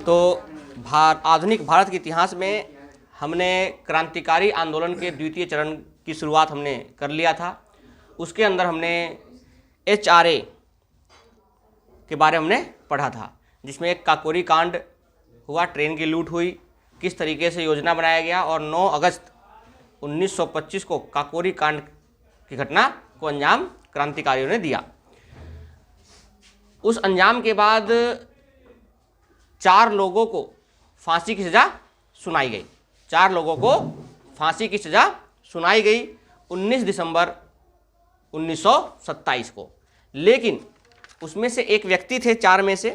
तो आधुनिक भारत के इतिहास में हमने क्रांतिकारी आंदोलन के द्वितीय चरण की शुरुआत हमने कर लिया था। उसके अंदर हमने HRA के बारे में हमने पढ़ा था, जिसमें एक काकोरी कांड हुआ, ट्रेन की लूट हुई, किस तरीके से योजना बनाया गया और 9 अगस्त 1925 को काकोरी कांड की घटना को अंजाम क्रांतिकारियों ने दिया। उस अंजाम के बाद 4 लोगों को फांसी की सज़ा सुनाई गई। 4 लोगों को फांसी की सज़ा सुनाई गई 19 दिसंबर 1927 को। लेकिन उसमें से एक व्यक्ति थे 4 में से,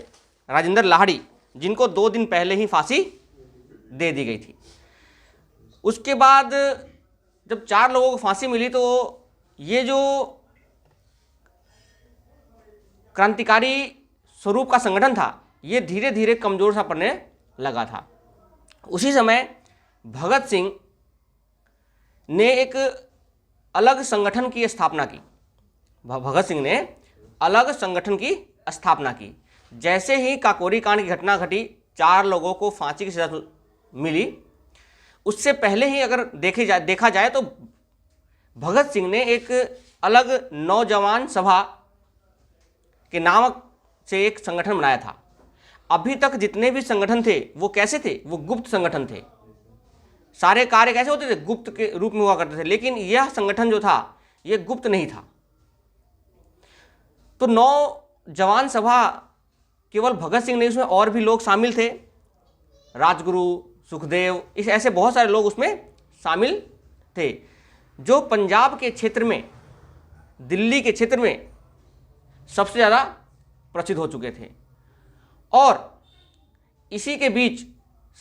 राजेंद्र लाहिड़ी, जिनको 2 दिन पहले ही फांसी दे दी गई थी। उसके बाद जब 4 लोगों को फांसी मिली तो ये जो क्रांतिकारी स्वरूप का संगठन था ये धीरे धीरे कमज़ोर सा पड़ने लगा था। उसी समय भगत सिंह ने एक अलग संगठन की स्थापना की। भगत सिंह ने अलग संगठन की स्थापना की। जैसे ही काकोरी कांड की घटना घटी, 4 लोगों को फांसी की सज़ा मिली, उससे पहले ही अगर देखा जाए तो भगत सिंह ने एक अलग नौजवान सभा के नाम से एक संगठन बनाया था। अभी तक जितने भी संगठन थे वो कैसे थे? वो गुप्त संगठन थे। सारे कार्य कैसे होते थे? गुप्त के रूप में हुआ करते थे। लेकिन यह संगठन जो था ये गुप्त नहीं था। तो नौजवान सभा केवल भगत सिंह नहीं, उसमें और भी लोग शामिल थे, राजगुरु, सुखदेव, इस ऐसे बहुत सारे लोग उसमें शामिल थे, जो पंजाब के क्षेत्र में, दिल्ली के क्षेत्र में सबसे ज़्यादा प्रसिद्ध हो चुके थे। और इसी के बीच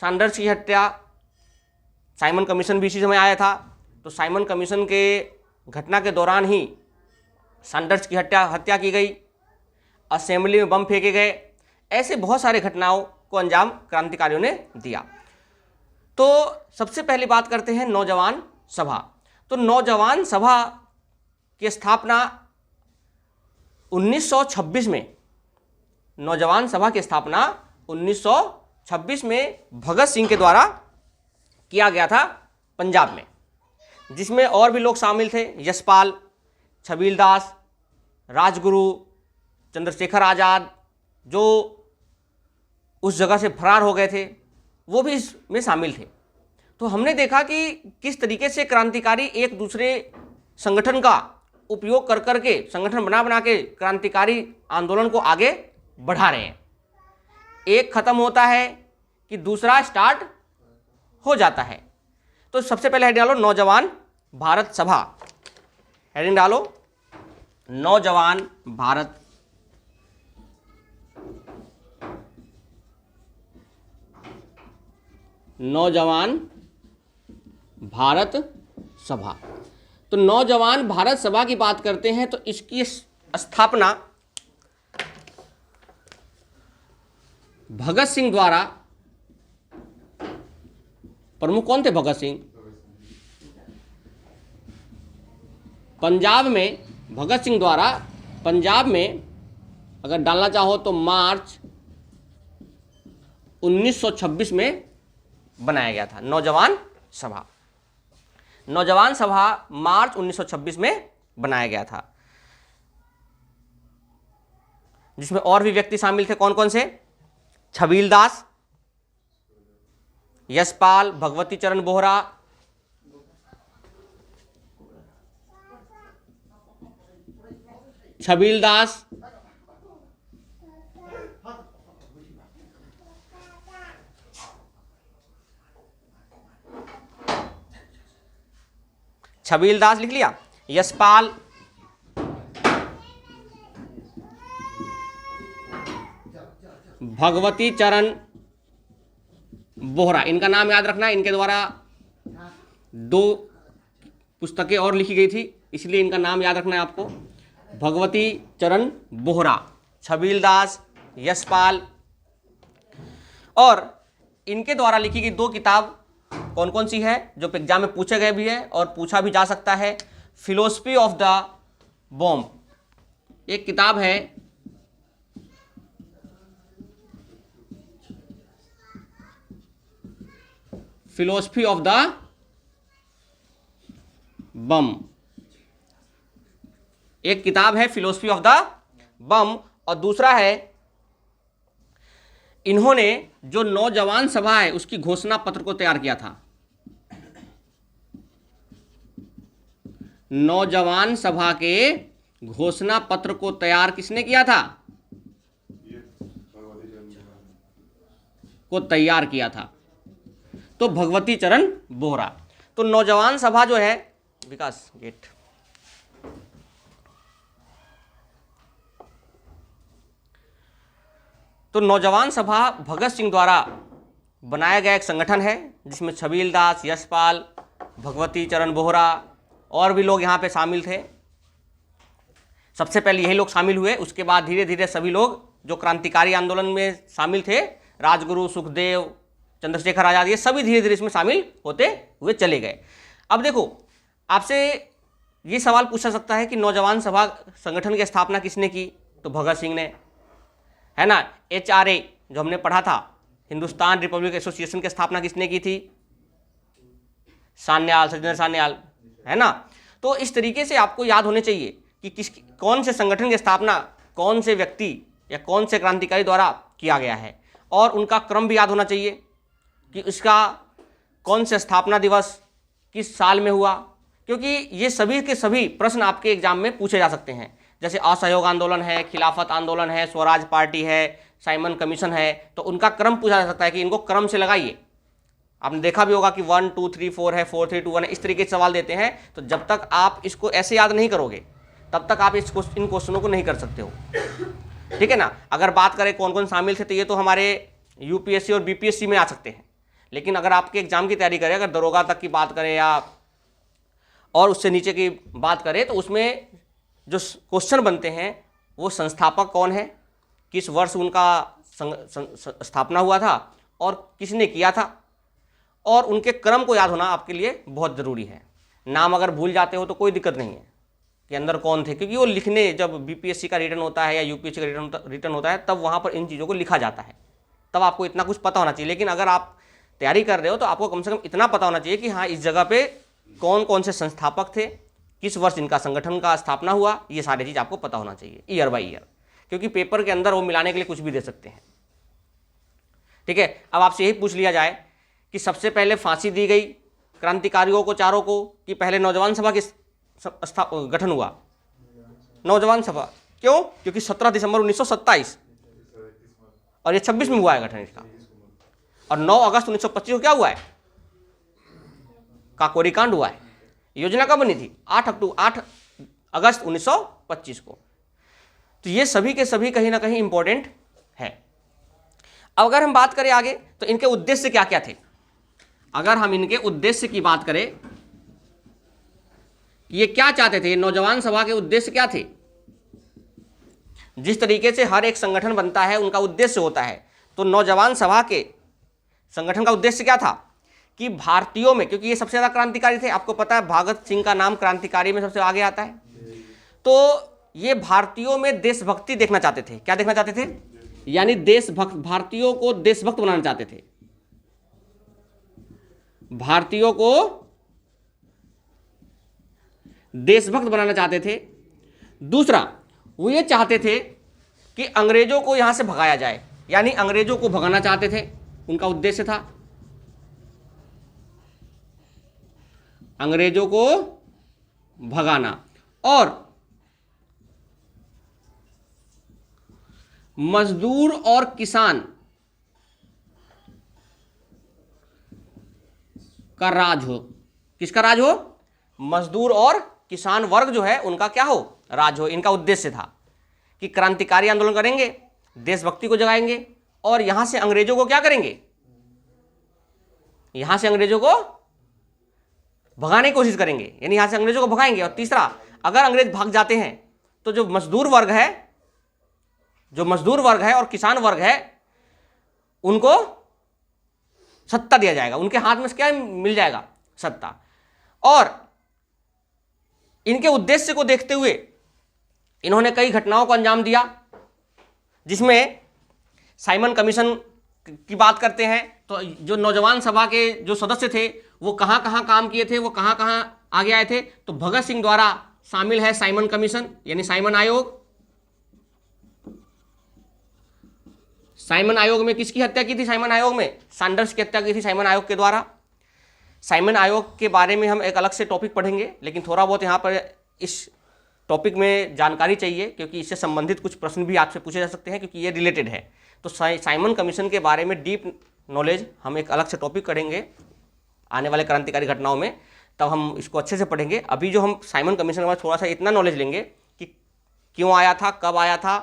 सैंडर्स की हत्या, साइमन कमीशन भी इसी समय आया था। तो साइमन कमीशन के घटना के दौरान ही सैंडर्स की हत्या की गई, असेंबली में बम फेंके गए। ऐसे बहुत सारे घटनाओं को अंजाम क्रांतिकारियों ने दिया। तो सबसे पहली बात करते हैं नौजवान सभा। तो नौजवान सभा की स्थापना 1926 में, नौजवान सभा की स्थापना 1926 में भगत सिंह के द्वारा किया गया था पंजाब में, जिसमें और भी लोग शामिल थे, यशपाल, छबीलदास, राजगुरु, चंद्रशेखर आज़ाद, जो उस जगह से फरार हो गए थे, वो भी इसमें शामिल थे। तो हमने देखा कि किस तरीके से क्रांतिकारी एक दूसरे संगठन का उपयोग कर करके, संगठन बना के क्रांतिकारी आंदोलन को आगे बढ़ा रहे हैं। एक खत्म होता है कि दूसरा स्टार्ट हो जाता है। तो सबसे पहले हेडिंग डालो नौजवान भारत सभा। हेडिंग डालो नौजवान भारत सभा। तो नौजवान भारत सभा की बात करते हैं तो इसकी स्थापना भगत सिंह द्वारा, प्रमुख कौन थे? भगत सिंह। पंजाब में भगत सिंह द्वारा, पंजाब में अगर डालना चाहो तो मार्च 1926 में बनाया गया था नौजवान सभा। नौजवान सभा मार्च 1926 में बनाया गया था, जिसमें और भी व्यक्ति शामिल थे। कौन कौन से? छबीलदास, यशपाल, भगवती चरण बोहरा, छबीलदास, छबीलदास लिख लिया, यशपाल, भगवती चरण बोहरा, इनका नाम याद रखना। इनके द्वारा 2 पुस्तकें और लिखी गई थी, इसलिए इनका नाम याद रखना है आपको। भगवती चरण बोहरा, छबीलदास, यशपाल। और इनके द्वारा लिखी गई 2 किताब कौन कौन सी है, जो एग्जाम में पूछे गए भी है और पूछा भी जा सकता है। फिलोसफी ऑफ द बॉम्ब एक किताब है फिलोसफी ऑफ द बम। एक किताब है फिलोसफी ऑफ द बम, और दूसरा है इन्होंने जो नौजवान सभा है उसकी घोषणा पत्र को तैयार किया था। नौजवान सभा के घोषणा पत्र को तैयार किसने किया था? को तैयार किया था तो भगवती चरण बोहरा। तो नौजवान सभा जो है, विकास गेट, तो नौजवान सभा भगत सिंह द्वारा बनाया गया एक संगठन है जिसमें छबील दास, यशपाल, भगवती चरण बोहरा और भी लोग यहाँ पे शामिल थे। सबसे पहले यही लोग शामिल हुए, उसके बाद धीरे धीरे सभी लोग जो क्रांतिकारी आंदोलन में शामिल थे, राजगुरु, सुखदेव, चंद्रशेखर आजाद, ये सभी धीरे धीरे इसमें शामिल होते हुए चले गए। अब देखो, आपसे ये सवाल पूछा सकता है कि नौजवान सभा संगठन की स्थापना किसने की? तो भगत सिंह ने, है ना। HRA जो हमने पढ़ा था, हिंदुस्तान रिपब्लिक एसोसिएशन की स्थापना किसने की थी? सान्याल, सज्जनर सान्याल, है ना। तो इस तरीके से आपको याद होने चाहिए कि कौन से संगठन की स्थापना कौन से व्यक्ति या कौन से क्रांतिकारी द्वारा किया गया है, और उनका क्रम भी याद होना चाहिए कि इसका कौन से स्थापना दिवस किस साल में हुआ, क्योंकि ये सभी के सभी प्रश्न आपके एग्जाम में पूछे जा सकते हैं। जैसे असहयोग आंदोलन है, खिलाफत आंदोलन है, स्वराज पार्टी है, साइमन कमीशन है, तो उनका क्रम पूछा जा सकता है कि इनको क्रम से लगाइए। आपने देखा भी होगा कि 1 2 3 4 है, 4 3 2 1 है, इस तरीके से सवाल देते हैं। तो जब तक आप इसको ऐसे याद नहीं करोगे तब तक आप इन क्वेश्चनों को नहीं कर सकते हो, ठीक है ना। अगर बात करें कौन कौन शामिल थे, तो ये तो हमारे UPSC और BPSC में आ सकते हैं, लेकिन अगर आपके एग्जाम की तैयारी करें, अगर दरोगा तक की बात करें या और उससे नीचे की बात करें, तो उसमें जो क्वेश्चन बनते हैं वो संस्थापक कौन है, किस वर्ष उनका स्थापना हुआ था और किसने किया था, और उनके क्रम को याद होना आपके लिए बहुत ज़रूरी है। नाम अगर भूल जाते हो तो कोई दिक्कत नहीं है कि अंदर कौन थे, क्योंकि वो लिखने, जब BPSC का रिटर्न होता है या UPSC का रिटर्न होता है, तब वहाँ पर इन चीज़ों को लिखा जाता है, तब आपको इतना कुछ पता होना चाहिए। लेकिन अगर आप तैयारी कर रहे हो तो आपको कम से कम इतना पता होना चाहिए कि हाँ, इस जगह पे कौन कौन से संस्थापक थे, किस वर्ष इनका संगठन का स्थापना हुआ, ये सारी चीज़ आपको पता होना चाहिए ईयर बाय ईयर, क्योंकि पेपर के अंदर वो मिलाने के लिए कुछ भी दे सकते हैं, ठीक है। अब आपसे यही पूछ लिया जाए कि सबसे पहले फांसी दी गई क्रांतिकारियों को चारों को कि पहले नौजवान सभा के गठन हुआ? नौजवान सभा। क्यों? क्योंकि 17 दिसंबर 1927 और ये 26 में हुआ है गठन इसका, और 9 अगस्त 1925 को क्या हुआ है? काकोरी कांड हुआ है। योजना कब बनी थी? 8 अगस्त 1925 को। तो ये सभी के सभी कहीं ना कहीं इंपॉर्टेंट है। अब अगर हम बात करें आगे, तो इनके उद्देश्य क्या क्या थे? अगर हम इनके उद्देश्य की बात करें, ये क्या चाहते थे, नौजवान सभा के उद्देश्य क्या थे? जिस तरीके से हर एक संगठन बनता है उनका उद्देश्य होता है, तो नौजवान सभा के संगठन का उद्देश्य क्या था कि भारतीयों में, क्योंकि ये सबसे ज़्यादा क्रांतिकारी थे, आपको पता है भगत सिंह का नाम क्रांतिकारी में सबसे आगे आता है, तो ये भारतीयों में देशभक्ति देखना चाहते थे। क्या देखना चाहते थे? यानी देशभक्त, भारतीयों को देशभक्त बनाना चाहते थे, भारतीयों को देशभक्त बनाना चाहते थे। दूसरा, वो ये चाहते थे कि अंग्रेजों को यहां से भगाया जाए, यानी अंग्रेजों को भगाना चाहते थे, उनका उद्देश्य था अंग्रेजों को भगाना। और मजदूर और किसान का राज हो। किसका राज हो? मजदूर और किसान वर्ग जो है उनका क्या हो? राज हो। इनका उद्देश्य था कि क्रांतिकारी आंदोलन करेंगे, देशभक्ति को जगाएंगे, और यहां से अंग्रेजों को क्या करेंगे? यहां से अंग्रेजों को भगाने की कोशिश करेंगे, यानी यहां से अंग्रेजों को भगाएंगे। और तीसरा, अगर अंग्रेज भाग जाते हैं तो जो मजदूर वर्ग है और किसान वर्ग है, उनको सत्ता दिया जाएगा, उनके हाथ में क्या मिल जाएगा? सत्ता। और इनके उद्देश्य को देखते हुए इन्होंने कई घटनाओं को अंजाम दिया, जिसमें साइमन कमीशन की बात करते हैं तो जो नौजवान सभा के जो सदस्य थे वो कहाँ कहाँ काम किए थे, वो कहाँ कहाँ आगे आए थे, तो भगत सिंह द्वारा शामिल है साइमन कमीशन यानी साइमन आयोग। साइमन आयोग में किसकी हत्या की थी? साइमन आयोग में सैंडर्स की हत्या की थी साइमन आयोग के द्वारा। साइमन आयोग के बारे में हम एक अलग से टॉपिक पढ़ेंगे, लेकिन थोड़ा बहुत यहाँ पर इस टॉपिक में जानकारी चाहिए क्योंकि इससे संबंधित कुछ प्रश्न भी आपसे पूछे जा सकते हैं क्योंकि ये रिलेटेड है। तो साइमन कमीशन के बारे में डीप नॉलेज हम एक अलग से टॉपिक करेंगे आने वाले क्रांतिकारी घटनाओं में, तब हम इसको अच्छे से पढ़ेंगे। अभी जो हम साइमन कमीशन के बाद थोड़ा सा इतना नॉलेज लेंगे कि क्यों आया था, कब आया था,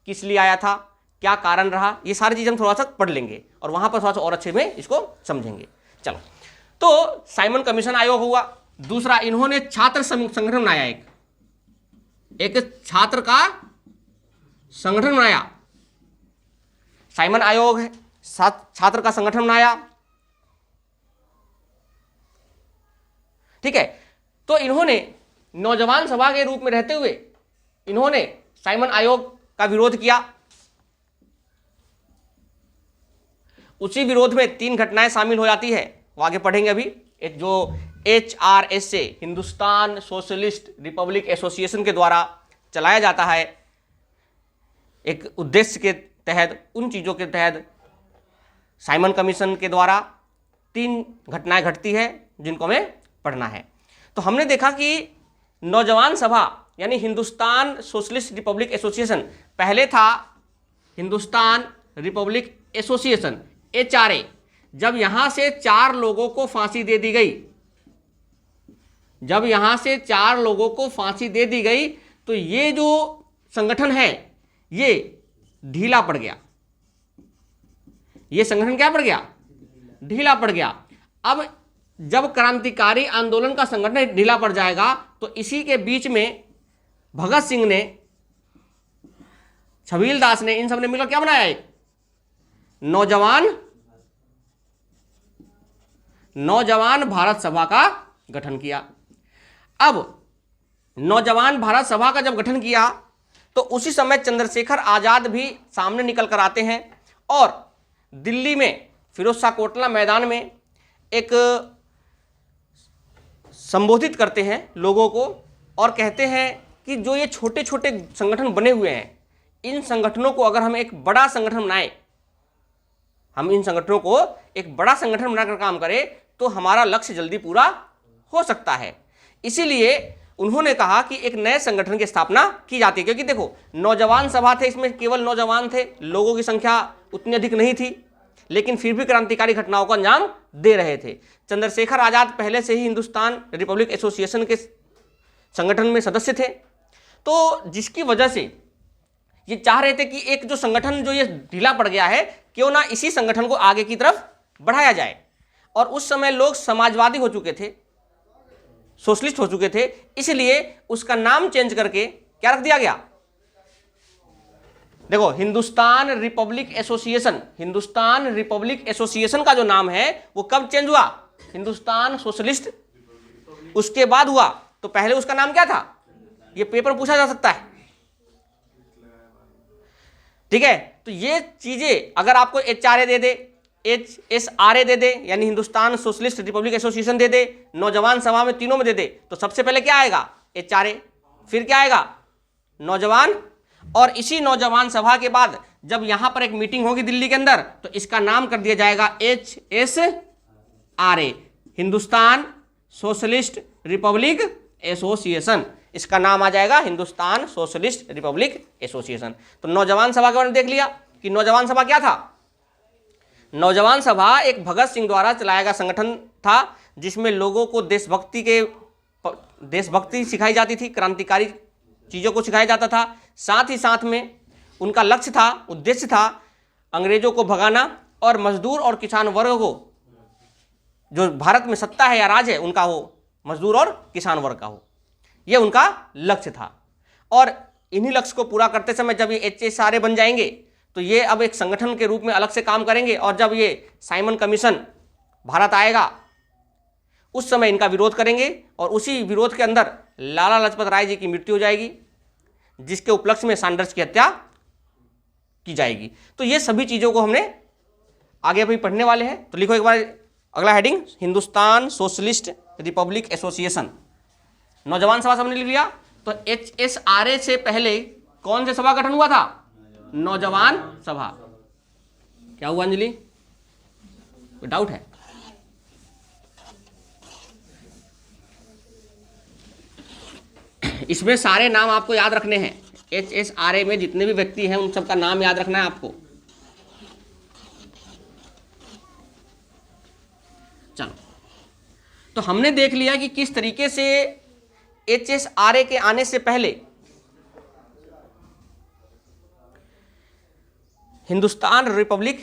किस लिए आया था, क्या कारण रहा, ये सारी चीज़ हम थोड़ा सा पढ़ लेंगे और वहाँ पर थोड़ा सा और अच्छे में इसको समझेंगे। चलो, तो साइमन कमीशन आयोग हुआ। दूसरा, इन्होंने छात्र संगठन बनाया, एक छात्र का संगठन बनाया। साइमन आयोग है, छात्र का संगठन बनाया, ठीक है। तो इन्होंने नौजवान सभा के रूप में रहते हुए इन्होंने साइमन आयोग का विरोध किया। उसी विरोध में 3 घटनाएं शामिल हो जाती है, वो आगे पढ़ेंगे अभी। एक जो HRSA Hindustan socialist Republic association के द्वारा चलाया जाता है, एक उद्देश्य के तहत, उन चीज़ों के तहत साइमन कमीशन के द्वारा 3 घटनाएं घटती है जिनको हमें पढ़ना है। तो हमने देखा कि नौजवान सभा यानी हिंदुस्तान सोशलिस्ट रिपब्लिक एसोसिएशन, पहले था हिंदुस्तान रिपब्लिक एसोसिएशन HRA। जब यहां से 4 लोगों को फांसी दे दी गई, जब यहां से 4 लोगों को फांसी दे दी गई तो ये जो संगठन है ये ढीला पड़ गया। ये संगठन क्या पड़ गया? ढीला पड़ गया। अब जब क्रांतिकारी आंदोलन का संगठन ढीला पड़ जाएगा तो इसी के बीच में भगत सिंह ने, छबील दास ने, इन सब ने मिलकर क्या बनाया? एक नौजवान भारत सभा का गठन किया। अब नौजवान भारत सभा का जब गठन किया तो उसी समय चंद्रशेखर आजाद भी सामने निकल कर आते हैं और दिल्ली में फिरोज शाह कोटला मैदान में एक संबोधित करते हैं लोगों को और कहते हैं कि जो ये छोटे छोटे संगठन बने हुए हैं, इन संगठनों को अगर हम एक बड़ा संगठन बनाएं, हम इन संगठनों को एक बड़ा संगठन बनाकर काम करें तो हमारा लक्ष्य जल्दी पूरा हो सकता है। इसीलिए उन्होंने कहा कि एक नए संगठन की स्थापना की जाती है, क्योंकि देखो नौजवान सभा थे, इसमें केवल नौजवान थे, लोगों की संख्या उतनी अधिक नहीं थी, लेकिन फिर भी क्रांतिकारी घटनाओं को अंजाम दे रहे थे। चंद्रशेखर आजाद पहले से ही हिंदुस्तान रिपब्लिक एसोसिएशन के संगठन में सदस्य थे, तो जिसकी वजह से ये चाह रहे थे कि एक जो संगठन जो ये ढीला पड़ गया है, क्यों ना इसी संगठन को आगे की तरफ बढ़ाया जाए। और उस समय लोग समाजवादी हो चुके थे, सोशलिस्ट हो चुके थे, इसलिए उसका नाम चेंज करके क्या रख दिया गया? देखो, Hindustan Republic association, Hindustan Republic association का जो नाम है वो कब चेंज हुआ? हिंदुस्तान सोशलिस्ट उसके बाद हुआ। तो पहले उसका नाम क्या था? ये पेपर पूछा जा सकता है, ठीक है। तो ये चीजें अगर आपको HRA दे दे, HSRA दे दे यानी हिंदुस्तान सोशलिस्ट रिपब्लिक एसोसिएशन दे दे, नौजवान सभा में, तीनों में दे दे, तो सबसे पहले क्या आएगा? HRA, फिर क्या आएगा? नौजवान, और इसी नौजवान सभा के बाद जब यहां पर एक मीटिंग होगी दिल्ली के अंदर तो इसका नाम कर दिया जाएगा HSRA, Hindustan socialist Republic association. इसका नाम आ जाएगा हिंदुस्तान सोशलिस्ट रिपब्लिक एसोसिएशन। तो नौजवान सभा के बारे में देख लिया कि नौजवान सभा क्या था। नौजवान सभा एक भगत सिंह द्वारा चलाया गया संगठन था जिसमें लोगों को देशभक्ति सिखाई जाती थी, क्रांतिकारी चीज़ों को सिखाया जाता था। साथ ही साथ में उनका लक्ष्य था, उद्देश्य था अंग्रेजों को भगाना और मजदूर और किसान वर्ग को, जो भारत में सत्ता है या राज है उनका हो, मजदूर और किसान वर्ग का हो, यह उनका लक्ष्य था। और इन्हीं लक्ष्य को पूरा करते समय जब ये HSRA बन जाएंगे तो ये अब एक संगठन के रूप में अलग से काम करेंगे, और जब ये साइमन कमीशन भारत आएगा उस समय इनका विरोध करेंगे और उसी विरोध के अंदर लाला लाजपत राय जी की मृत्यु हो जाएगी, जिसके उपलक्ष्य में सैंडर्स की हत्या की जाएगी। तो ये सभी चीज़ों को हमने आगे अभी पढ़ने वाले हैं। तो लिखो एक बार अगला heading, Hindustan socialist Republic association. नौजवान सभा सबने लिख लिया। तो HSRA से पहले कौन से सभा गठन हुआ था? नौजवान सभा। क्या हुआ अंजलि, कोई डाउट है? इसमें सारे नाम आपको याद रखने हैं। HSRA में जितने भी व्यक्ति हैं उन सबका नाम याद रखना है आपको। चलो, तो हमने देख लिया कि किस तरीके से HSRA के आने से पहले हिंदुस्तान रिपब्लिक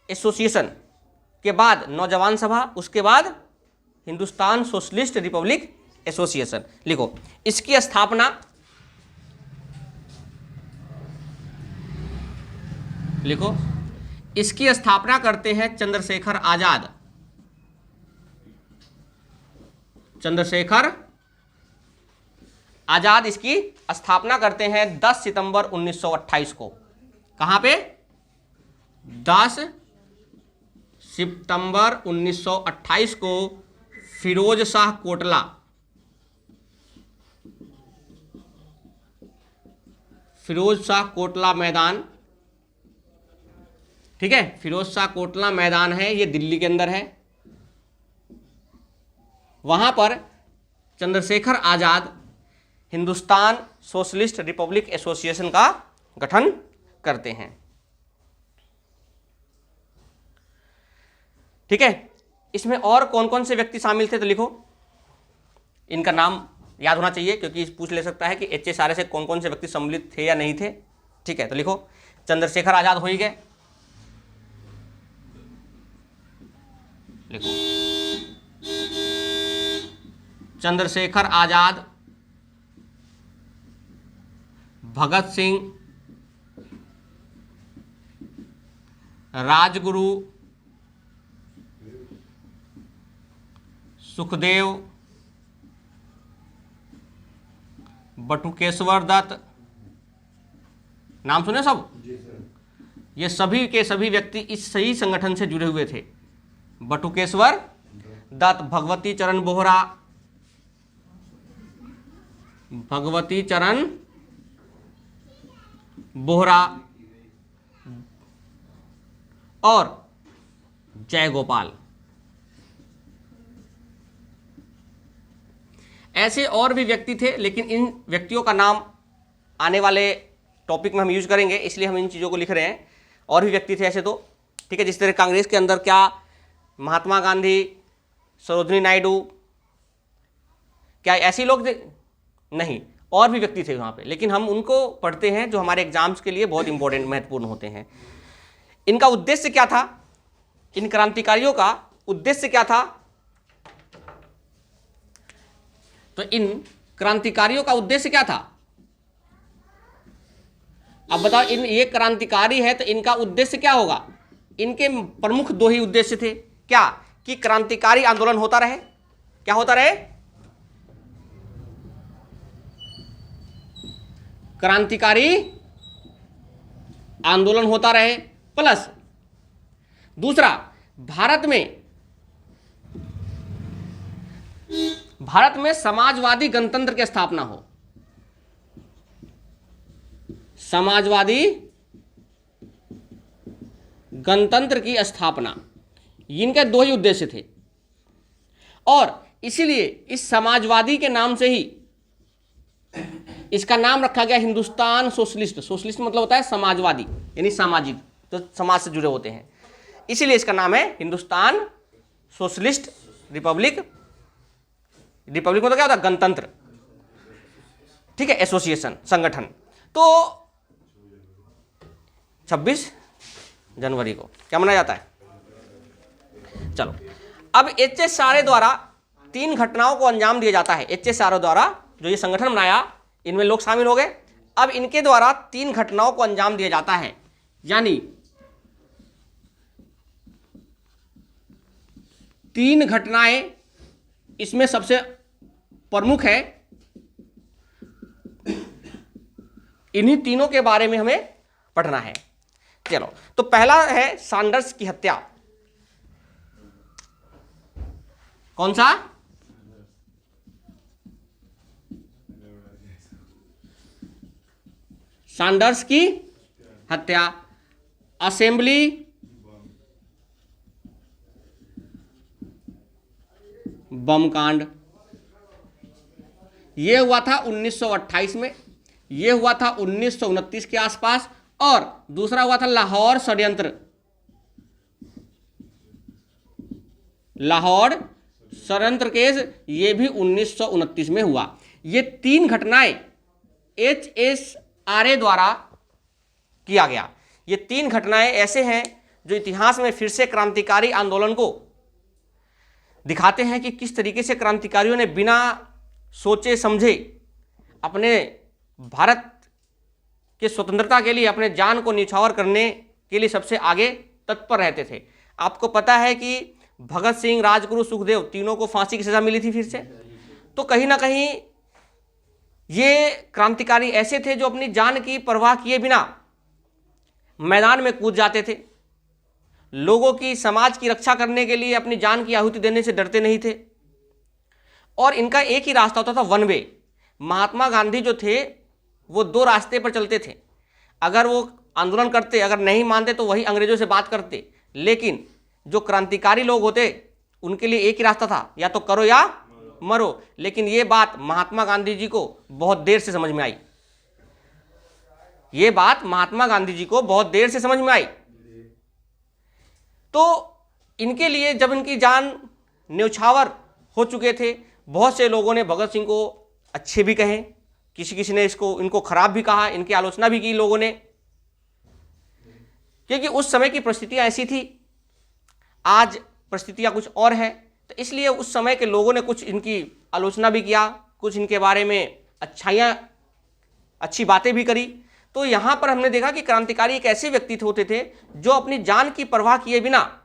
एसोसिएशन के बाद नौजवान सभा, उसके बाद हिंदुस्तान सोशलिस्ट रिपब्लिक एसोसिएशन। लिखो, इसकी स्थापना, लिखो, इसकी स्थापना करते हैं चंद्रशेखर आजाद। चंद्रशेखर आजाद इसकी स्थापना करते हैं 10 सितंबर 1928 को। कहां पे? 10 सितंबर 1928 को फिरोज शाह कोटला, फिरोज शाह कोटला मैदान, ठीक है, फिरोज शाह कोटला मैदान है, ये दिल्ली के अंदर है। वहां पर Chandrashekhar Azad Hindustan socialist Republic association का गठन करते हैं। ठीक है, इसमें और कौन कौन से व्यक्ति शामिल थे? तो लिखो, इनका नाम याद होना चाहिए क्योंकि पूछ ले सकता है कि HSRA से कौन कौन से व्यक्ति सम्मिलित थे या नहीं थे। ठीक है, तो लिखो, चंद्रशेखर आजाद हो ही गए। लिखो, चंद्रशेखर आजाद, भगत सिंह, राजगुरु, सुखदेव, बटुकेश्वर दत्त, नाम सुने सब? ये सभी के सभी व्यक्ति इस सही संगठन से जुड़े हुए थे। बटुकेश्वर दत्त, भगवती चरण बोहरा, भगवती चरण बोहरा और जय गोपाल। ऐसे और भी व्यक्ति थे, लेकिन इन व्यक्तियों का नाम आने वाले टॉपिक में हम यूज करेंगे, इसलिए हम इन चीज़ों को लिख रहे हैं। और भी व्यक्ति थे ऐसे तो, ठीक है, जिस तरह कांग्रेस के अंदर क्या महात्मा गांधी, सरोजिनी नायडू, क्या ऐसे लोग थे? नहीं, और भी व्यक्ति थे वहाँ पे, लेकिन हम उनको पढ़ते हैं जो हमारे एग्जाम्स के लिए बहुत इंपॉर्टेंट, महत्वपूर्ण होते हैं। इनका उद्देश्य क्या था? इन क्रांतिकारियों का उद्देश्य क्या था? तो इन क्रांतिकारियों का उद्देश्य क्या था? अब बताओ, इन ये क्रांतिकारी है तो इनका उद्देश्य क्या होगा? इनके प्रमुख दो ही उद्देश्य थे। क्या? कि क्रांतिकारी आंदोलन होता रहे। क्या होता रहे? क्रांतिकारी आंदोलन होता रहे, प्लस दूसरा, भारत में समाजवादी गणतंत्र की स्थापना हो। समाजवादी गणतंत्र की स्थापना, इनके दो ही उद्देश्य थे। और इसीलिए इस समाजवादी के नाम से ही इसका नाम रखा गया हिंदुस्तान सोशलिस्ट। सोशलिस्ट मतलब होता है समाजवादी, यानी सामाजिक, तो समाज से जुड़े होते हैं, इसीलिए इसका नाम है हिंदुस्तान सोशलिस्ट रिपब्लिक। रिपब्लिक मतलब क्या होता है? गणतंत्र, ठीक है, एसोसिएशन, संगठन। तो 26 जनवरी को क्या मनाया जाता है? चलो, अब HSRA द्वारा 3 घटनाओं को अंजाम दिया जाता है। HSRA द्वारा जो ये संगठन बनाया, इनमें लोग शामिल हो गए। अब इनके द्वारा 3 घटनाओं को अंजाम दिया जाता है, यानी 3 घटनाएं इसमें सबसे प्रमुख है। इन्हीं तीनों के बारे में हमें पढ़ना है। चलो, तो पहला है सैंडर्स की हत्या। कौन सा? सैंडर्स की हत्या, असेंबली बम कांड। यह हुआ था 1928 में, यह हुआ था 1929 के आसपास, और दूसरा हुआ था लाहौर षड्यंत्र। लाहौर षड्यंत्र केस, यह भी 1929 में हुआ। ये तीन घटनाएं HSRA द्वारा किया गया। ये तीन घटनाएं ऐसे हैं जो इतिहास में फिर से क्रांतिकारी आंदोलन को दिखाते हैं कि किस तरीके से क्रांतिकारियों ने बिना सोचे समझे अपने भारत के स्वतंत्रता के लिए अपने जान को न्यौछावर करने के लिए सबसे आगे तत्पर रहते थे। आपको पता है कि भगत सिंह, राजगुरु, सुखदेव तीनों को फांसी की सजा मिली थी फिर से। तो कहीं ना कहीं ये क्रांतिकारी ऐसे थे जो अपनी जान की परवाह किए बिना मैदान में कूद जाते थे। लोगों की, समाज की रक्षा करने के लिए अपनी जान की आहुति देने से डरते नहीं थे। और इनका एक ही रास्ता होता था, वन वे। महात्मा गांधी जो थे वो दो रास्ते पर चलते थे। अगर वो आंदोलन करते, अगर नहीं मानते तो वही अंग्रेजों से बात करते। लेकिन जो क्रांतिकारी लोग होते उनके लिए एक ही रास्ता था, या तो करो या मरो। लेकिन ये बात महात्मा गांधी जी को बहुत देर से समझ में आई। ये बात महात्मा गांधी जी को बहुत देर से समझ में आई। तो इनके लिए जब इनकी जान न्यौछावर हो चुके थे, बहुत से लोगों ने भगत सिंह को अच्छे भी कहे, किसी ने इनको खराब भी कहा, इनकी आलोचना भी की लोगों ने, क्योंकि उस समय की परिस्थितियां ऐसी थी। आज परिस्थितियां कुछ और है, तो इसलिए उस समय के लोगों ने कुछ इनकी आलोचना भी किया, कुछ इनके बारे में अच्छी बातें भी करी। तो यहां पर हमने देखा कि क्रांतिकारी एक ऐसे व्यक्ति होते थे जो अपनी जान की परवाह किए बिना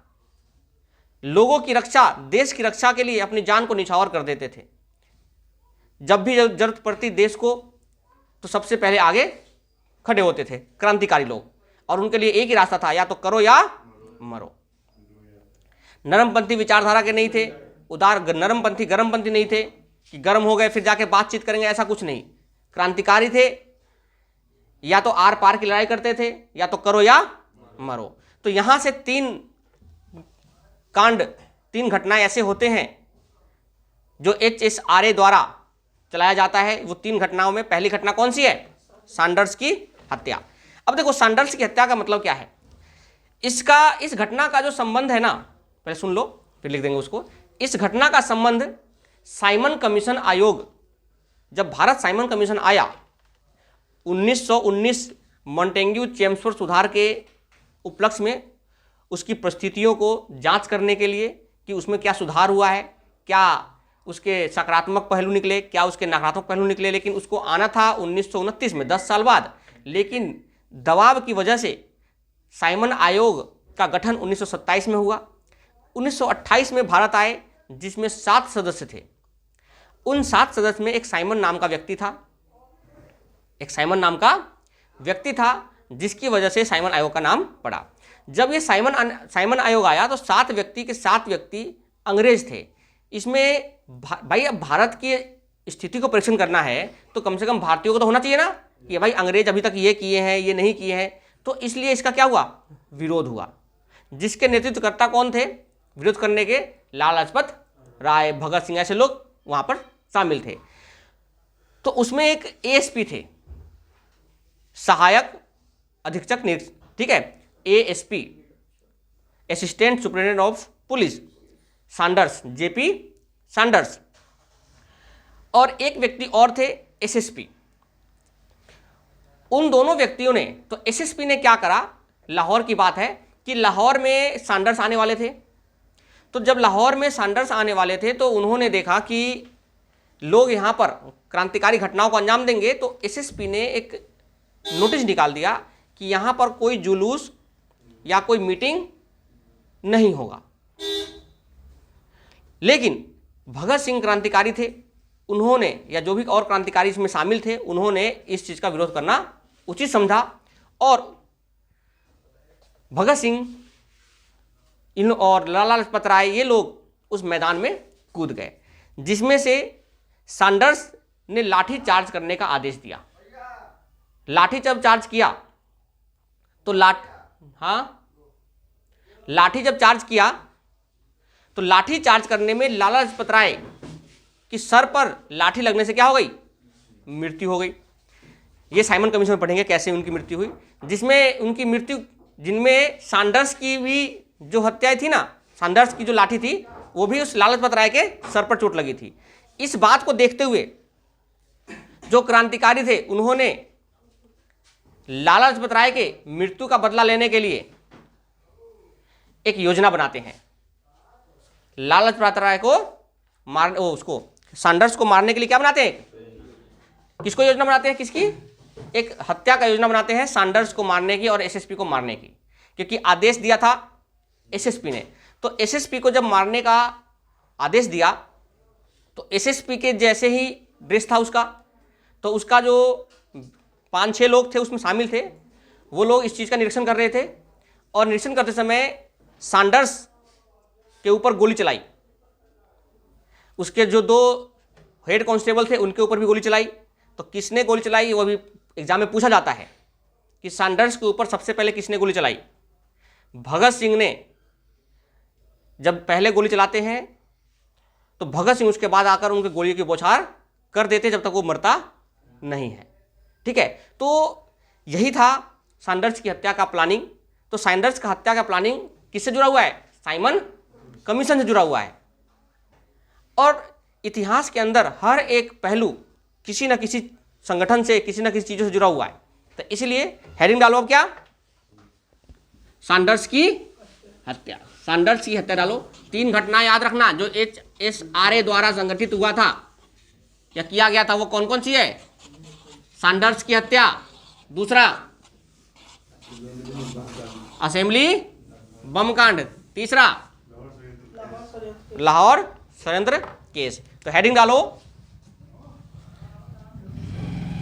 लोगों की रक्षा, देश की रक्षा के लिए अपनी जान को न्यौछावर कर देते थे। जब भी जरूरत पड़ती देश को, तो सबसे पहले आगे खड़े होते थे क्रांतिकारी लोग। और उनके लिए एक ही रास्ता था, या तो करो या मरो। नरमपंथी विचारधारा के नहीं थे, उदार नरमपंथी गरमपंथी नहीं थे कि गर्म हो गए फिर जाके बातचीत करेंगे, ऐसा कुछ नहीं। क्रांतिकारी थे, या तो आर पार की लड़ाई करते थे, या तो करो या मरो। तो यहां से तीन घटनाएं ऐसे होते हैं जो HSRA द्वारा चलाया जाता है। वो तीन घटनाओं में पहली घटना कौन सी है? सैंडर्स की हत्या। अब देखो, सैंडर्स की हत्या का मतलब क्या है। इस घटना का जो संबंध है ना, पहले सुन लो फिर लिख देंगे उसको। इस घटना का संबंध साइमन कमीशन आयोग, जब भारत साइमन कमीशन आया 1919 मॉन्टेग्यू चेम्सफोर्ड सुधार के उपलक्ष्य में, उसकी परिस्थितियों को जांच करने के लिए कि उसमें क्या सुधार हुआ है, क्या उसके सकारात्मक पहलू निकले, क्या उसके नकारात्मक पहलू निकले। लेकिन उसको आना था 1929 में, 10 साल बाद। लेकिन दबाव की वजह से साइमन आयोग का गठन 1927 में हुआ। 1928 में भारत आए, जिसमें 7 सदस्य थे। उन 7 सदस्य में एक साइमन नाम का व्यक्ति था, जिसकी वजह से साइमन आयोग का नाम पड़ा। जब ये साइमन आयोग आया तो 7 व्यक्ति के 7 व्यक्ति अंग्रेज थे। इसमें भाई, अब भारत की स्थिति को परीक्षण करना है तो कम से कम भारतीयों को तो होना चाहिए ना कि भाई अंग्रेज अभी तक ये किए हैं, ये नहीं किए हैं। तो इसलिए इसका क्या हुआ? विरोध हुआ। जिसके नेतृत्वकर्ता कौन थे विरोध करने के? लाला लाजपत राय, भगत सिंह, ऐसे लोग वहां पर शामिल थे। तो उसमें एक ASP थे, सहायक अधीक्षक, ठीक है, ASP, assistant superintendent of police, Sanders, JP Sanders. और एक व्यक्ति और थे SSP। उन दोनों व्यक्तियों ने, तो SSP ने क्या करा, लाहौर की बात है कि लाहौर में सैंडर्स आने वाले थे। तो जब लाहौर में सैंडर्स आने वाले थे तो उन्होंने देखा कि लोग यहाँ पर क्रांतिकारी घटनाओं को अंजाम देंगे। तो SSP ने एक नोटिस निकाल दिया कि यहाँ पर कोई जुलूस या कोई मीटिंग नहीं होगा। लेकिन भगत सिंह क्रांतिकारी थे, उन्होंने, या जो भी और क्रांतिकारी इसमें शामिल थे, उन्होंने इस चीज़ का विरोध करना उचित समझा। और भगत सिंह इन और लाला लाजपत राय ये लोग उस मैदान में कूद गए, जिसमें से सैंडर्स ने लाठी चार्ज करने का आदेश दिया। लाठी जब चार्ज किया तो लाठी जब चार्ज किया तो लाठी चार्ज करने में लाला लाजपत राय की सर पर लाठी लगने से क्या हो गई, मृत्यु हो गई। ये साइमन कमीशन में पढ़ेंगे कैसे उनकी मृत्यु हुई, जिसमें उनकी मृत्यु, जिनमें सैंडर्स की भी जो हत्याएं थी ना, सैंडर्स की जो लाठी थी वो भी उस लाला लाजपत राय के सर पर चोट लगी थी। इस बात को देखते हुए जो क्रांतिकारी थे उन्होंने लाला लाजपत राय के मृत्यु का बदला लेने के लिए एक योजना बनाते हैं। लाला लाजपत राय को उसको सैंडर्स को मारने के लिए क्या बनाते हैं, किसको योजना बनाते हैं, किसकी, एक हत्या का योजना बनाते हैं सैंडर्स को मारने की और एसएसपी को मारने की, क्योंकि आदेश दिया था एसएसपी ने। तो एसएसपी को जब मारने का आदेश दिया तो एसएसपी के जैसे ही ड्रेस था उसका, तो उसका जो 5-6 लोग थे उसमें शामिल थे, वो लोग इस चीज़ का निरीक्षण कर रहे थे और निरीक्षण करते समय सैंडर्स के ऊपर गोली चलाई। उसके जो 2 हेड कांस्टेबल थे उनके ऊपर भी गोली चलाई। तो किसने गोली चलाई वो भी एग्जाम में पूछा जाता है कि सैंडर्स के ऊपर सबसे पहले किसने गोली चलाई। भगत सिंह ने जब पहले गोली चलाते हैं तो भगत सिंह उसके बाद आकर उनके गोली की बौछार कर देते जब तक वो मरता नहीं है। ठीक है, तो यही था सैंडर्स की हत्या का प्लानिंग। तो सैंडर्स का हत्या का प्लानिंग किससे जुड़ा हुआ है, साइमन कमीशन से जुड़ा हुआ है। और इतिहास के अंदर हर एक पहलू किसी न किसी संगठन से, किसी न किसी चीजों से जुड़ा हुआ है। तो इसलिए हेडिंग डालो अब क्या, सैंडर्स की हत्या। सैंडर्स की हत्या डालो। 3 घटनाएं याद रखना जो HSRA द्वारा संगठित हुआ था या किया गया था, वो कौन कौन सी है, सैंडर्स की हत्या, दूसरा असेंबली बम कांड, तीसरा लाहौर षड्यंत्र केस। तो हेडिंग डालो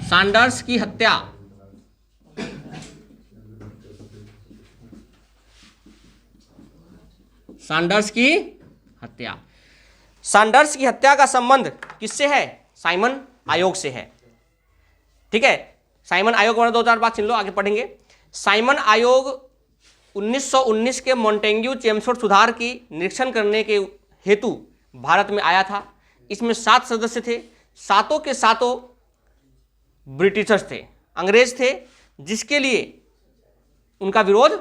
सैंडर्स की हत्या। सैंडर्स की हत्या। सैंडर्स की हत्या का संबंध किससे है, साइमन आयोग से है। ठीक है, साइमन आयोग वाले 2-4 बात सुन लो, आगे पढ़ेंगे। साइमन आयोग 1919 के मॉन्टेग्यू चेम्सफोर्ड सुधार की निरीक्षण करने के हेतु भारत में आया था। इसमें 7 सदस्य थे, सातों के सातों ब्रिटिशर्स थे, अंग्रेज थे, जिसके लिए उनका विरोध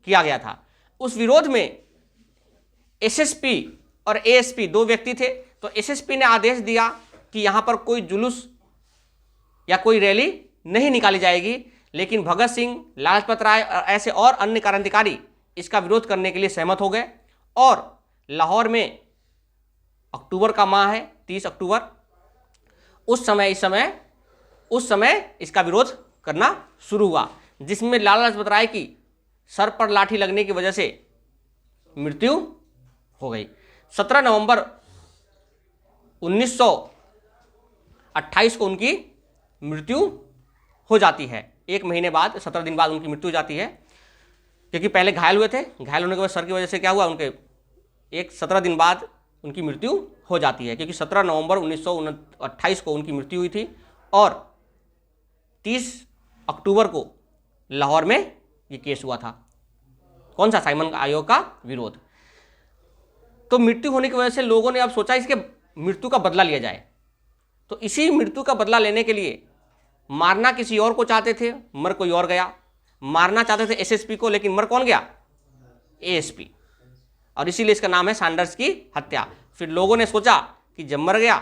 किया गया था। उस विरोध में एसएसपी और एएसपी 2 व्यक्ति थे। तो एसएसपी ने आदेश दिया कि यहां पर कोई जुलूस या कोई रैली नहीं निकाली जाएगी, लेकिन भगत सिंह, लाला लाजपत राय और ऐसे और अन्य क्रांतिकारी इसका विरोध करने के लिए सहमत हो गए। और लाहौर में अक्टूबर का माह है, 30 अक्टूबर, उस समय इसका विरोध करना शुरू हुआ, जिसमें लाला लाजपत राय की सर पर लाठी लगने की वजह से मृत्यु हो गई। 17 नवंबर 1928 को उनकी मृत्यु हो जाती है। 1 महीने बाद, 17 दिन बाद उनकी मृत्यु हो जाती है, क्योंकि पहले घायल हुए थे। घायल होने के बाद सर की वजह से क्या हुआ, उनके 17 दिन बाद उनकी मृत्यु हो जाती है, क्योंकि 17 नवंबर 1928 को उनकी मृत्यु हुई थी और 30 अक्टूबर को लाहौर में ये केस हुआ था। कौन सा, साइमन आयोग का विरोध। तो मृत्यु होने की वजह से लोगों ने अब सोचा इसके मृत्यु का बदला लिया जाए। तो इसी मृत्यु का बदला लेने के लिए मारना किसी और को चाहते थे, मर कोई और गया। मारना चाहते थे एसएसपी को, लेकिन मर कौन गया, एएसपी। और इसीलिए इसका नाम है सैंडर्स की हत्या। फिर लोगों ने सोचा कि जब मर गया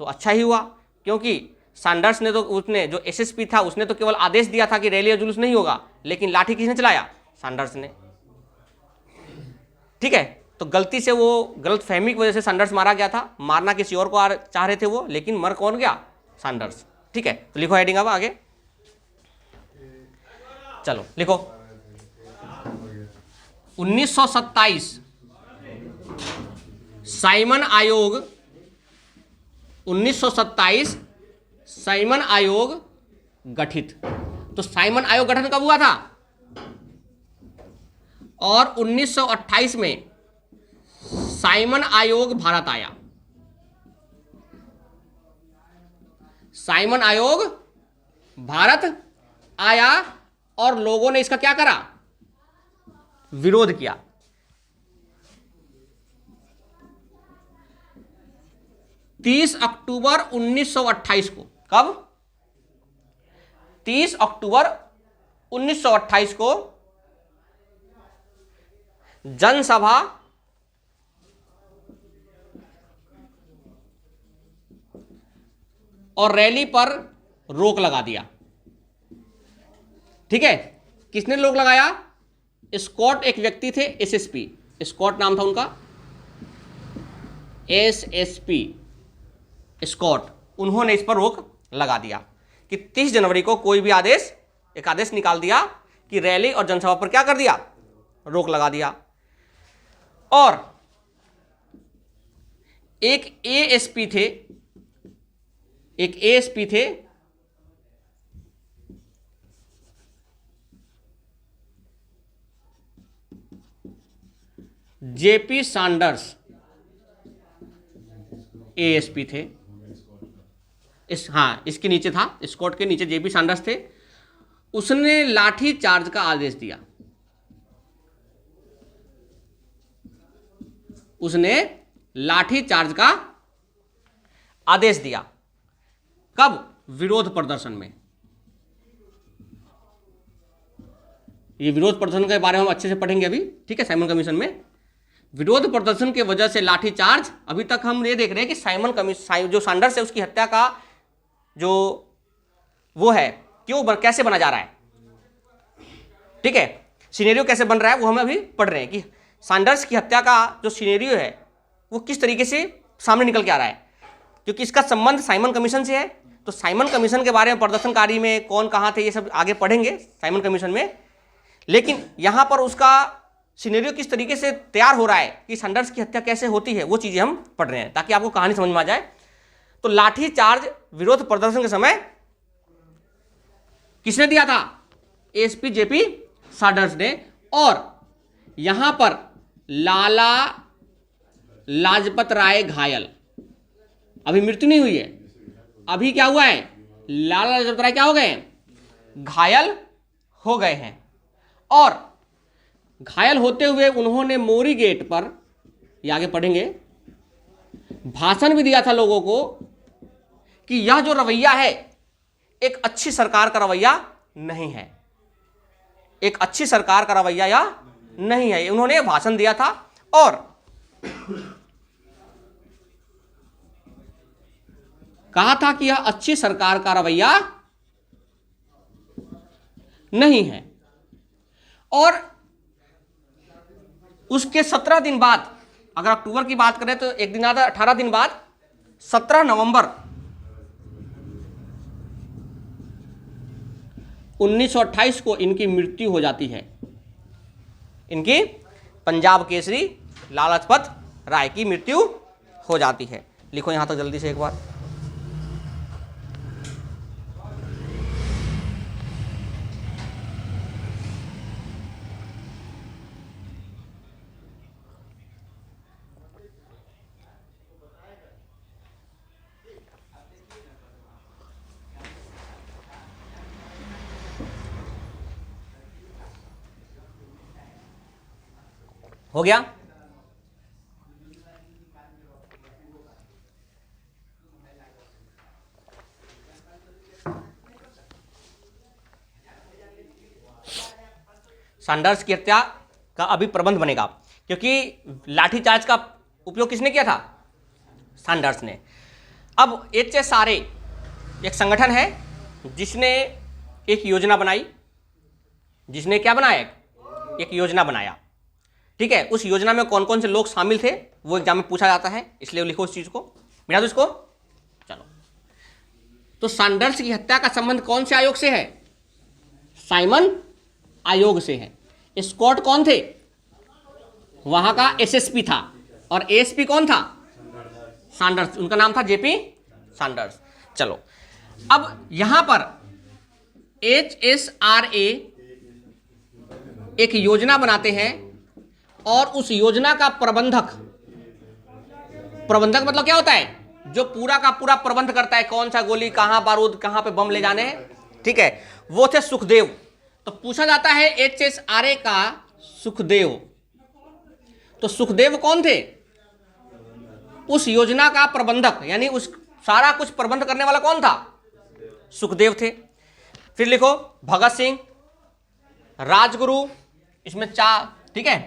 तो अच्छा ही हुआ, क्योंकि सैंडर्स ने तो, उसने जो एसएसपी था उसने तो केवल आदेश दिया था कि रैली या जुलूस नहीं होगा, लेकिन लाठी किसने चलाया, सैंडर्स ने। ठीक है, तो गलती से, वो गलत फहमी की वजह से सैंडर्स मारा गया था। मारना किसी और को चाह रहे थे वो, लेकिन मर कौन गया, सैंडर्स। ठीक है, तो लिखो हेडिंग अब आगे, चलो लिखो। 1927 साइमन आयोग, 1927 साइमन आयोग गठित। तो साइमन आयोग गठन कब हुआ था, और 1928 में साइमन आयोग भारत आया। साइमन आयोग भारत आया और लोगों ने इसका क्या करा? विरोध किया। अक्टूबर 1928 को, कब? 30 अक्टूबर 1928 को जनसभा और रैली पर रोक लगा दिया। ठीक है, किसने रोक लगाया? स्कॉट एक व्यक्ति थे, एसएसपी, स्कॉट नाम था उनका, एसएसपी स्कॉट, उन्होंने इस पर रोक लगा दिया कि 30 जनवरी को कोई भी एक आदेश निकाल दिया कि रैली और जनसभा पर क्या कर दिया? रोक लगा दिया। और एक एएसपी थे, जेपी सैंडर्स, एएसपी थे। इसके नीचे था, स्कॉट के नीचे जेपी सैंडर्स थे। उसने लाठी चार्ज का आदेश दिया। उसने लाठी चार्ज का आदेश दिया। कब? विरोध प्रदर्शन में। ये विरोध प्रदर्शन के बारे में हम अच्छे से पढ़ेंगे अभी, ठीक है, साइमन कमीशन में। विरोध प्रदर्शन की वजह से लाठी चार्ज। अभी तक हम ये देख रहे हैं कि साइमन कमीशन जो सैंडर्स है उसकी हत्या का जो वो है कैसे बना जा रहा है, ठीक है, सिनेरियो कैसे बन रहा है, वो हम अभी पढ़ रहे हैं कि सैंडर्स की हत्या का जो सिनेरियो है वो किस तरीके से सामने निकल के आ रहा है, क्योंकि इसका संबंध साइमन कमीशन से है। तो साइमन कमीशन के बारे में, प्रदर्शनकारी में कौन कहाँ थे, ये सब आगे पढ़ेंगे साइमन कमीशन में। लेकिन यहाँ पर उसका सिनेरियो किस तरीके से तैयार हो रहा है कि सैंडर्स की हत्या कैसे होती है, वो चीज़ें हम पढ़ रहे हैं ताकि आपको कहानी समझ में आ जाए। तो लाठी चार्ज विरोध प्रदर्शन के समय किसने दिया था? एएसपी जेपी सैंडर्स ने। और यहां पर लाला लाजपत राय घायल, अभी मृत्यु नहीं हुई है, अभी क्या हुआ है? लाला लाजपत राय क्या हो गए हैं? घायल हो गए हैं। और घायल होते हुए उन्होंने मोरी गेट पर, ये आगे पढ़ेंगे, भाषण भी दिया था लोगों को कि यह जो रवैया है एक अच्छी सरकार का रवैया नहीं है, एक अच्छी सरकार का रवैया या नहीं है। उन्होंने भाषण दिया था और कहा था कि यह अच्छी सरकार का रवैया नहीं है। और उसके 17 दिन बाद, अगर अक्टूबर की बात करें तो एक दिन आता, 18 दिन बाद 17 नवंबर 1928 को इनकी मृत्यु हो जाती है। इनकी पंजाब केसरी लाला लाजपत राय की मृत्यु हो जाती है। लिखो यहां तक जल्दी से एक बार। हो गया? सैंडर्स की हत्या का अभी प्रबंध बनेगा, क्योंकि लाठीचार्ज का उपयोग किसने किया था? सैंडर्स ने। अब HSRA एक संगठन है जिसने एक योजना बनाई, जिसने क्या बनाया? एक योजना बनाया, ठीक है। उस योजना में कौन कौन से लोग शामिल थे वो एग्जाम में पूछा जाता है, इसलिए लिखो उस चीज को, मिटा दो इसको। चलो, तो सैंडर्स की हत्या का संबंध कौन से आयोग से है? साइमन आयोग से है। स्कॉट कौन थे? वहां का एसएसपी था। और एएसपी कौन था? सैंडर्स, उनका नाम था जेपी सैंडर्स। चलो, अब यहां पर HSRA एक योजना बनाते हैं और उस योजना का प्रबंधक, प्रबंधक मतलब क्या होता है, जो पूरा का पूरा प्रबंध करता है, कौन सा गोली कहां बारूद कहां पे बम ले जाने हैं, ठीक है, वो थे सुखदेव। तो पूछा जाता है HSRA का सुखदेव, तो सुखदेव कौन थे, उस योजना का प्रबंधक, यानी उस सारा कुछ प्रबंध करने वाला कौन था, सुखदेव थे। फिर लिखो भगत सिंह, राजगुरु, इसमें चार, ठीक है,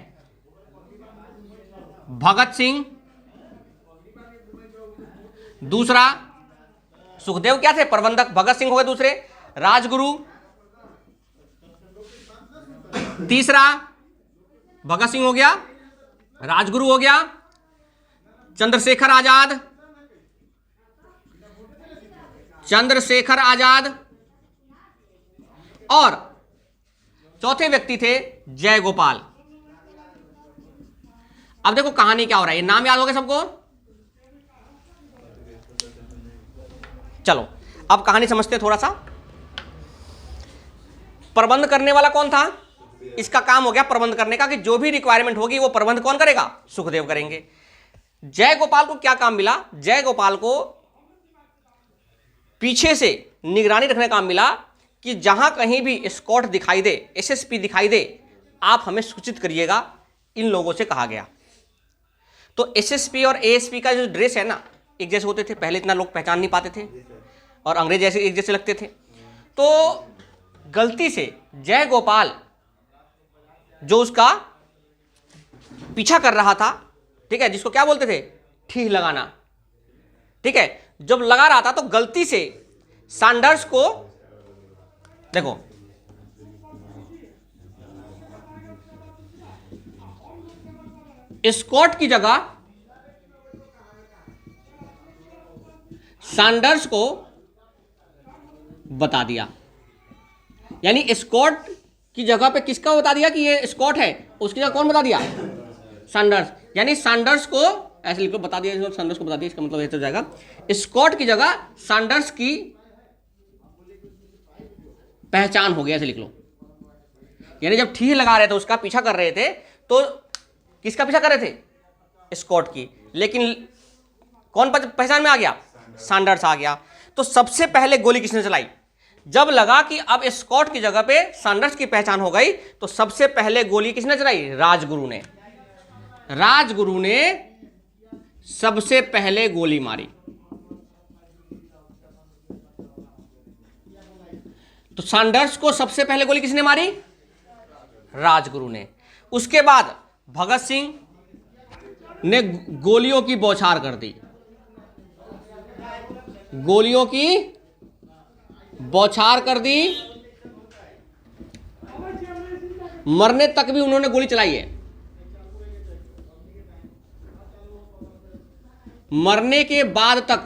भगत सिंह, दूसरा सुखदेव क्या थे, प्रबंधक, भगत सिंह हो गए दूसरे, राजगुरु तीसरा, भगत सिंह हो गया, राजगुरु हो गया, चंद्रशेखर आजाद, चंद्रशेखर आजाद, और चौथे व्यक्ति थे जय गोपाल। अब देखो कहानी क्या हो रहा है, ये नाम याद हो गया सबको, चलो अब कहानी समझते हैं थोड़ा सा। प्रबंध करने वाला कौन था, इसका काम हो गया प्रबंध करने का, कि जो भी रिक्वायरमेंट होगी वो प्रबंध कौन करेगा, सुखदेव करेंगे। जय गोपाल को क्या काम मिला, जय गोपाल को पीछे से निगरानी रखने का काम मिला, कि जहां कहीं भी एस्कॉर्ट दिखाई दे, एसएसपी दिखाई दे, आप हमें सूचित करिएगा, इन लोगों से कहा गया। तो एसएसपी और एएसपी का जो ड्रेस है ना, एक जैसे होते थे, पहले इतना लोग पहचान नहीं पाते थे, और अंग्रेज जैसे एक जैसे लगते थे। तो गलती से जय गोपाल जो उसका पीछा कर रहा था, ठीक है, जिसको क्या बोलते थे, ठीक लगाना, ठीक है, जब लगा रहा था तो गलती से सैंडर्स को, देखो एस्कॉर्ट की जगह सैंडर्स को बता दिया, यानी एस्कॉर्ट की जगह पे किसका बता दिया कि ये एस्कॉर्ट है, उसकी जगह कौन बता दिया, सैंडर्स, यानी सैंडर्स को ऐसे लिखो, बता दिया, सैंडर्स को बता दिया, इसका मतलब ऐसे हो जाएगा, एस्कॉर्ट की जगह सैंडर्स की पहचान हो गया, ऐसे लिख लो। यानी जब ठीक लगा रहे थे, उसका पीछा कर रहे थे, तो किसका पीछा कर रहे थे, एस्कॉर्ट की, लेकिन कौन पहचान में आ गया, सैंडर्स आ गया। तो सबसे पहले गोली किसने चलाई, जब लगा कि अब एस्कॉर्ट की जगह पे सैंडर्स की पहचान हो गई, तो सबसे पहले गोली किसने चलाई, राजगुरु ने, राजगुरु ने सबसे पहले गोली मारी। तो सैंडर्स को सबसे पहले गोली किसने मारी, राजगुरु ने। उसके बाद भगत सिंह ने गोलियों की बौछार कर दी, गोलियों की बौछार कर दी, मरने तक भी उन्होंने गोली चलाई है, मरने के बाद तक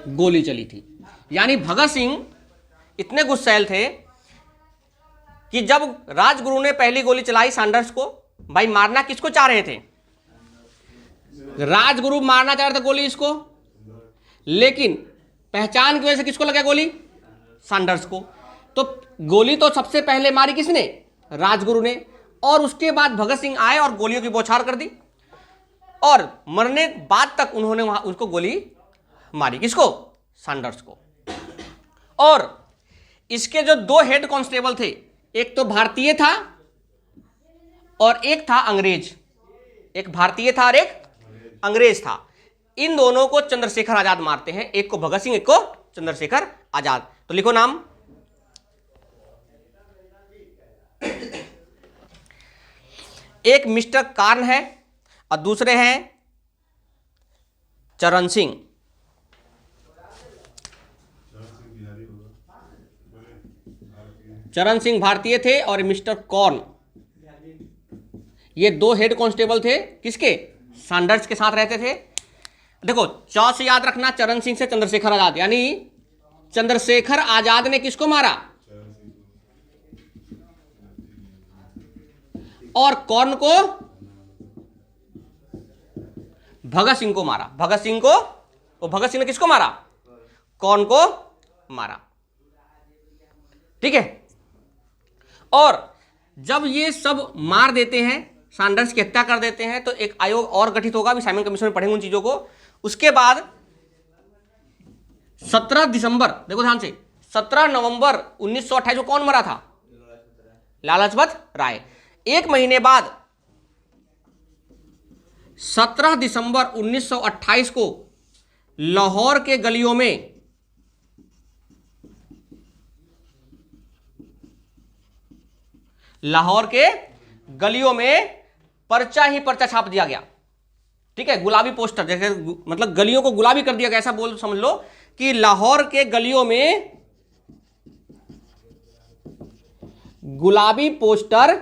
गोली चली थी। यानी भगत सिंह इतने गुस्सैल थे कि जब राजगुरु ने पहली गोली चलाई सैंडर्स को, भाई मारना किसको चाह रहे थे, राजगुरु मारना चाह रहे थे गोली इसको, लेकिन पहचान की वजह से किसको लगा गोली, सैंडर्स को। तो गोली तो सबसे पहले मारी किसने, राजगुरु ने, और उसके बाद भगत सिंह आए और गोलियों की बौछार कर दी, और मरने बाद तक उन्होंने वहां उसको गोली मारी, किसको, सैंडर्स को। और इसके जो दो हेड कांस्टेबल थे, एक तो भारतीय था और एक था अंग्रेज, एक भारतीय था और एक अंग्रेज था। इन दोनों को चंद्रशेखर आजाद मारते हैं, एक को भगत सिंह, एक को चंद्रशेखर आजाद। तो लिखो नाम, एक मिस्टर कार्न है और दूसरे हैं चरण सिंह। चरण सिंह भारतीय थे और मिस्टर कॉर्न, ये दो हेड कांस्टेबल थे, किसके, सैंडर्स के साथ रहते थे। देखो चौ से याद रखना, चरण सिंह से चंद्रशेखर आजाद, यानी चंद्रशेखर आजाद ने किसको मारा, और कॉर्न को, भगत सिंह को मारा, भगत सिंह को, और भगत सिंह ने किसको मारा, कॉर्न को मारा, ठीक है। और जब ये सब मार देते हैं, सैंडर्स की हत्या कर देते हैं, तो एक आयोग और गठित होगा, अभी साइमन कमीशन में पढ़ेंगे उन चीजों को। उसके बाद 17 दिसंबर, देखो ध्यान से, 17 नवंबर 1928 को कौन मरा था? लाला लाजपत राय। एक महीने बाद 17 दिसंबर 1928 को लाहौर के गलियों में पर्चा ही पर्चा छाप दिया गया। ठीक है, गुलाबी पोस्टर, जैसे मतलब गलियों को गुलाबी कर दिया गया, ऐसा बोल समझ लो कि लाहौर के गलियों में गुलाबी पोस्टर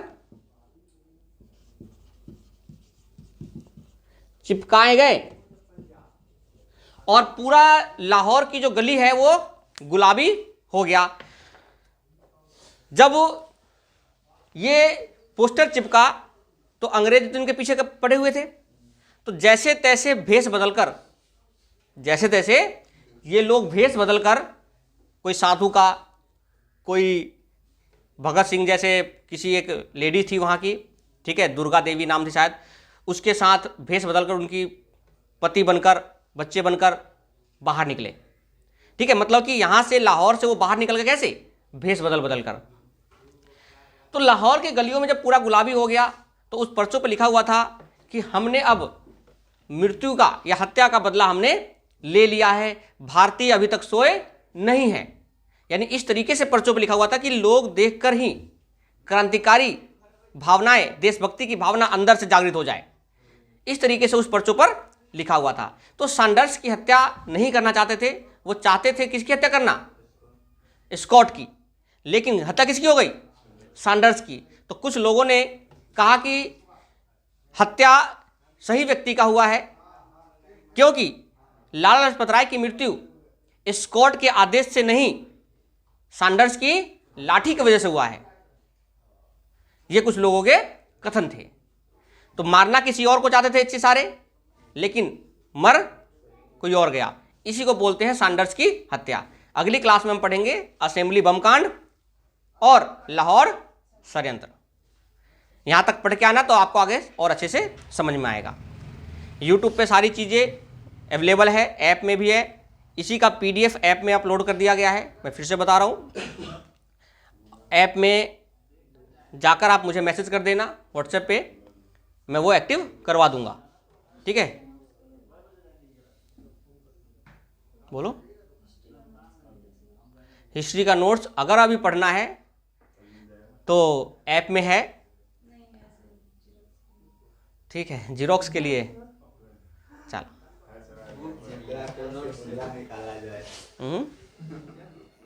चिपकाए गए और पूरा लाहौर की जो गली है वो गुलाबी हो गया। जब ये पोस्टर चिपका तो अंग्रेज तो इनके पीछे पड़े हुए थे, तो जैसे तैसे ये लोग भेष बदलकर, कोई साधु का, कोई भगत सिंह जैसे किसी एक लेडी थी वहाँ की, ठीक है, दुर्गा देवी नाम थी शायद, उसके साथ भेष बदलकर उनकी पति बनकर, बच्चे बनकर बाहर निकले। ठीक है, मतलब कि यहाँ से लाहौर से वो बाहर निकल गए कैसे? भेष बदल कर। तो लाहौर की गलियों में जब पूरा गुलाबी हो गया तो उस पर्चों पर लिखा हुआ था कि हमने अब मृत्यु का या हत्या का बदला हमने ले लिया है, भारतीय अभी तक सोए नहीं है। यानी इस तरीके से पर्चों पर लिखा हुआ था कि लोग देखकर ही क्रांतिकारी भावनाएं, देशभक्ति की भावना अंदर से जागृत हो जाए। इस तरीके से उस पर्चों पर लिखा हुआ था। तो सैंडर्स की हत्या नहीं करना चाहते थे, वो चाहते थे किसकी हत्या करना? स्कॉट की। लेकिन हत्या किसकी हो गई? सैंडर्स की। तो कुछ लोगों ने कहा कि हत्या सही व्यक्ति का हुआ है, क्योंकि लाला लाजपत राय की मृत्यु स्कॉट के आदेश से नहीं, सैंडर्स की लाठी की वजह से हुआ है। ये कुछ लोगों के कथन थे। तो मारना किसी और को चाहते थे इतने सारे, लेकिन मर कोई और गया। इसी को बोलते हैं सैंडर्स की हत्या। अगली क्लास में हम पढ़ेंगे असेंबली बम कांड और लाहौर षड्यंत्र। यहां तक पढ़ के आना तो आपको आगे और अच्छे से समझ में आएगा। यूट्यूब पे सारी चीज़ें अवेलेबल है, ऐप में भी है। इसी का PDF ऐप में अपलोड कर दिया गया है। मैं फिर से बता रहा हूँ, ऐप में जाकर आप मुझे मैसेज कर देना व्हाट्सएप पे, मैं वो एक्टिव करवा दूंगा। ठीक है, बोलो। हिस्ट्री का नोट्स अगर अभी पढ़ना है तो ऐप में है। ठीक है, जीरोक्स के लिए चलो।